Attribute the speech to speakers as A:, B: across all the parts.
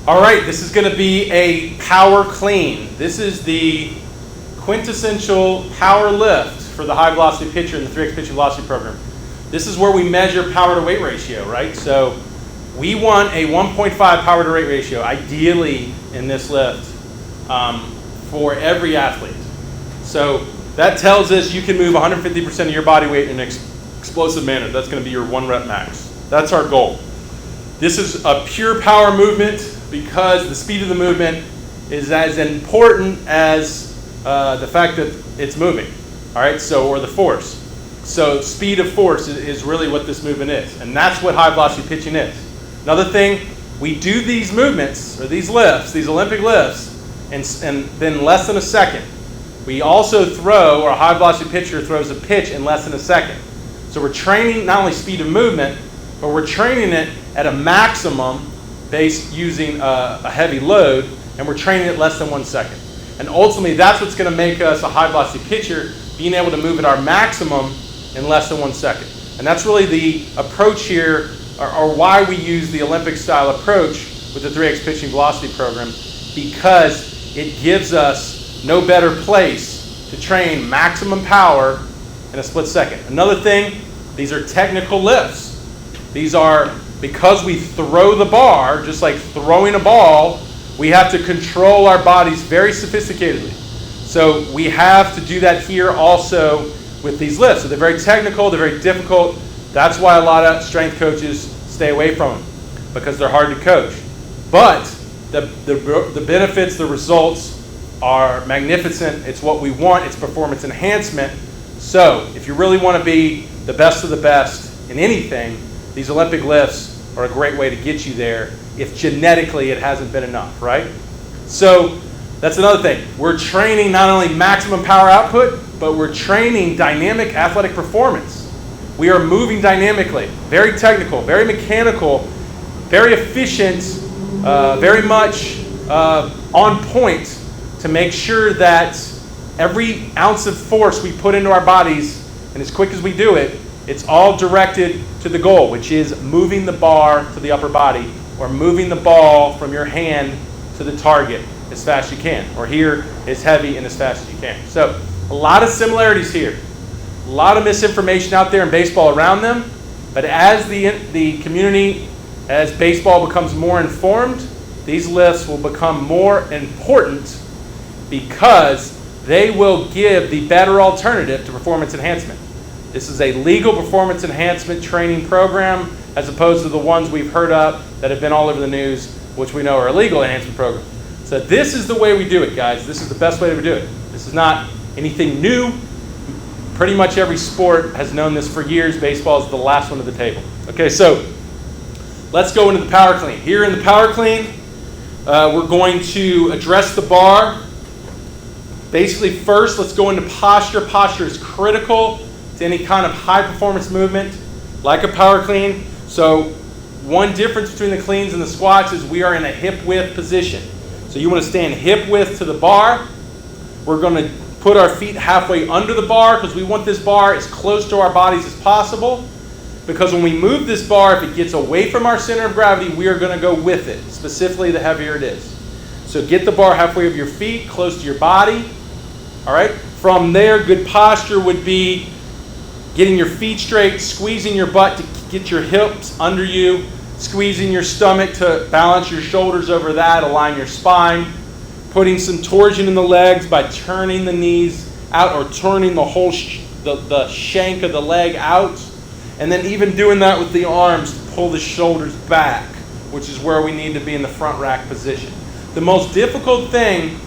A: All right, this is going to be a power clean. This is the quintessential power lift for the high velocity pitcher in the 3x pitch velocity program. This is where we measure power to weight ratio, right? So we want a 1.5 power to weight ratio, ideally in this lift, for every athlete. So that tells us you can move 150% of your body weight in an explosive manner. That's going to be your 1 rep max. That's our goal. This is a pure power movement because the speed of the movement is as important as the fact that it's moving. All right, so, or the force. So speed of force is really what this movement is. And that's what high velocity pitching is. Another thing, we do these movements, or these lifts, these Olympic lifts, and then less than a second. We also throw, or a high velocity pitcher throws a pitch in less than a second. So we're training not only speed of movement, but we're training it at a maximum based using a heavy load, and we're training it less than 1 second. And ultimately, that's what's going to make us a high velocity pitcher, being able to move at our maximum in less than 1 second. And that's really the approach here, or why we use the Olympic style approach with the 3x pitching velocity program, because it gives us no better place to train maximum power in a split second. Another thing, these are technical lifts. These are, because we throw the bar, just like throwing a ball, we have to control our bodies very sophisticatedly. So we have to do that here also with these lifts. So they're very technical, they're very difficult. That's why a lot of strength coaches stay away from them, because they're hard to coach. But the benefits, the results are magnificent. It's what we want. It's performance enhancement. So if you really want to be the best of the best in anything, these Olympic lifts are a great way to get you there if genetically it hasn't been enough, right? So that's another thing. We're training not only maximum power output, but we're training dynamic athletic performance. We are moving dynamically, very technical, very mechanical, very efficient, very much on point to make sure that every ounce of force we put into our bodies, and as quick as we do it, it's all directed to the goal, which is moving the bar to the upper body, or moving the ball from your hand to the target as fast as you can, or here as heavy and as fast as you can. So a lot of similarities here. A lot of misinformation out there in baseball around them, but as the community, as baseball becomes more informed, these lifts will become more important because they will give the better alternative to performance enhancement. This is a legal performance enhancement training program as opposed to the ones we've heard of that have been all over the news, which we know are illegal enhancement programs. So this is the way we do it, guys. This is the best way to do it. This is not anything new. Pretty much every sport has known this for years. Baseball is the last one at the table. Okay, so let's go into the power clean. Here in the power clean, we're going to address the bar. Basically, first, let's go into posture. Posture is critical to any kind of high performance movement, like a power clean. So one difference between the cleans and the squats is we are in a hip width position. So you want to stand hip width to the bar. We're going to put our feet halfway under the bar because we want this bar as close to our bodies as possible. Because when we move this bar, if it gets away from our center of gravity, we are going to go with it, specifically the heavier it is. So get the bar halfway of your feet, close to your body. All right. From there, good posture would be getting your feet straight, squeezing your butt to get your hips under you, squeezing your stomach to balance your shoulders over that, align your spine, putting some torsion in the legs by turning the knees out or turning the whole the shank of the leg out, and then even doing that with the arms to pull the shoulders back, which is where we need to be in the front rack position. The most difficult thing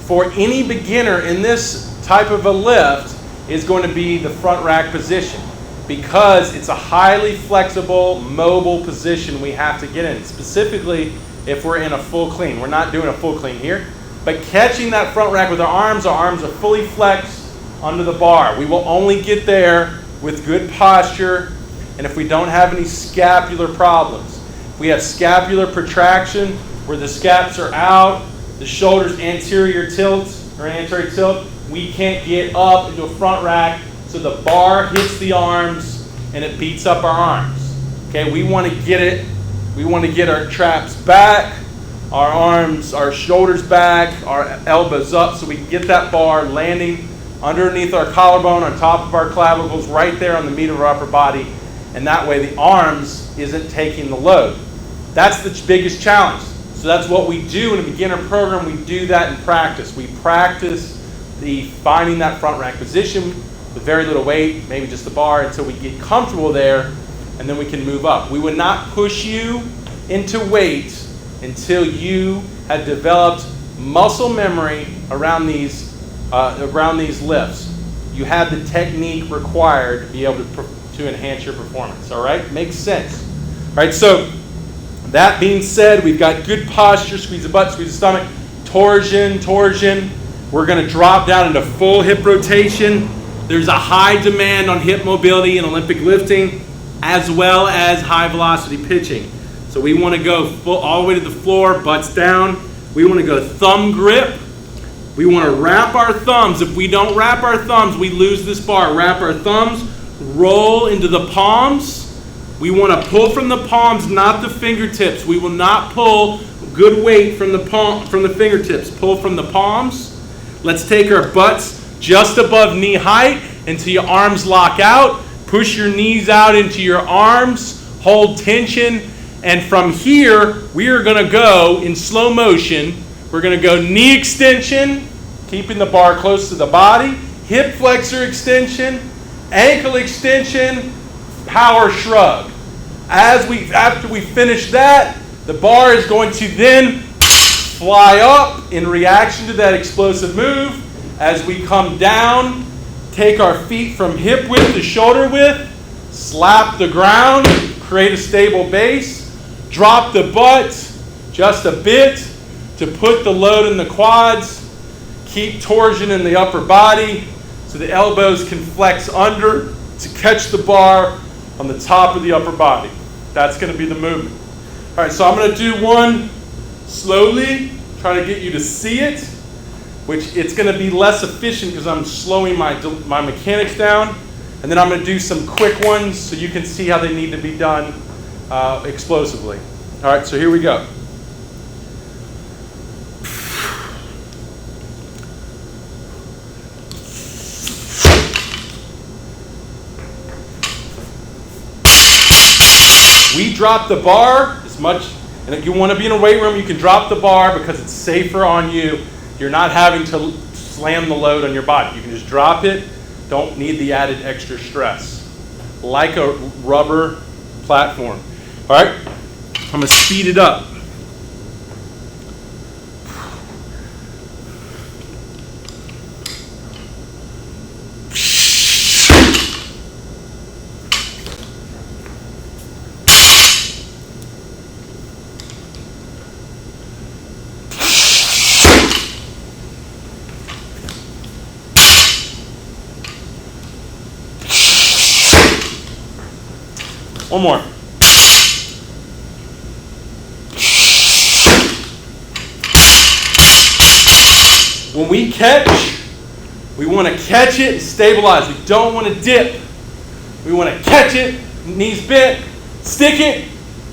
A: for any beginner in this type of a lift is going to be the front rack position, because it's a highly flexible, mobile position we have to get in, specifically if we're in a full clean. We're not doing a full clean here, but catching that front rack with our arms are fully flexed under the bar. We will only get there with good posture, and if we don't have any scapular problems. If we have scapular protraction where the scaps are out, the shoulders anterior tilt or anterior tilt, we can't get up into a front rack, so the bar hits the arms and it beats up our arms. Okay, we want to get it. We want to get our traps back. our arms, our shoulders back, our elbows up, so we can get that bar landing underneath our collarbone, on top of our clavicles, right there on the meat of our upper body. And that way the arms isn't taking the load. That's the biggest challenge. So that's what we do in a beginner program. We do that in practice. We practice finding that front rack position with very little weight, maybe just the bar, until we get comfortable there, and then we can move up. We would not push you into weight until you had developed muscle memory around these lifts. You have the technique required to be able to enhance your performance. All right? Makes sense. All right, so that being said, we've got good posture, squeeze the butt, squeeze the stomach, torsion. We're going to drop down into full hip rotation. There's a high demand on hip mobility in Olympic lifting, as well as high velocity pitching. So we want to go all the way to the floor, butts down. We want to go thumb grip. We want to wrap our thumbs. If we don't wrap our thumbs, we lose this bar. Wrap our thumbs, roll into the palms. We want to pull from the palms, not the fingertips. We will not pull good weight from the fingertips. Pull from the palms. Let's take our butts just above knee height until your arms lock out. Push your knees out into your arms. Hold tension. And from here, we are going to go in slow motion. We're going to go knee extension, keeping the bar close to the body. Hip flexor extension, ankle extension, power shrug. After we finish that, the bar is going to then fly up in reaction to that explosive move. As we come down, take our feet from hip width to shoulder width, slap the ground, create a stable base, drop the butt just a bit to put the load in the quads, keep torsion in the upper body so the elbows can flex under to catch the bar on the top of the upper body. That's going to be the movement. All right, so I'm going to do one slowly, try to get you to see it, which it's going to be less efficient because I'm slowing my mechanics down. And then I'm going to do some quick ones so you can see how they need to be done explosively. All right, so here we go. We drop the bar as much, and if you want to be in a weight room, you can drop the bar because it's safer on you. You're not having to slam the load on your body. You can just drop it. Don't need the added extra stress. Like a rubber platform. All right, I'm going to speed it up. One more. When we catch, we want to catch it and stabilize. We don't want to dip. We want to catch it, knees bent, stick it,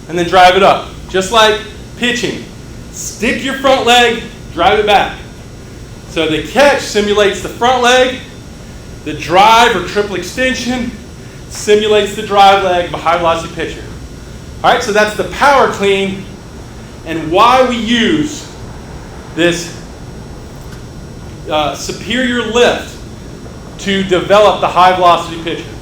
A: and then drive it up. Just like pitching. Stick your front leg, drive it back. So the catch simulates the front leg. The drive or triple extension simulates the drive leg of a high velocity pitcher. All right, so that's the power clean and why we use this superior lift to develop the high velocity pitcher.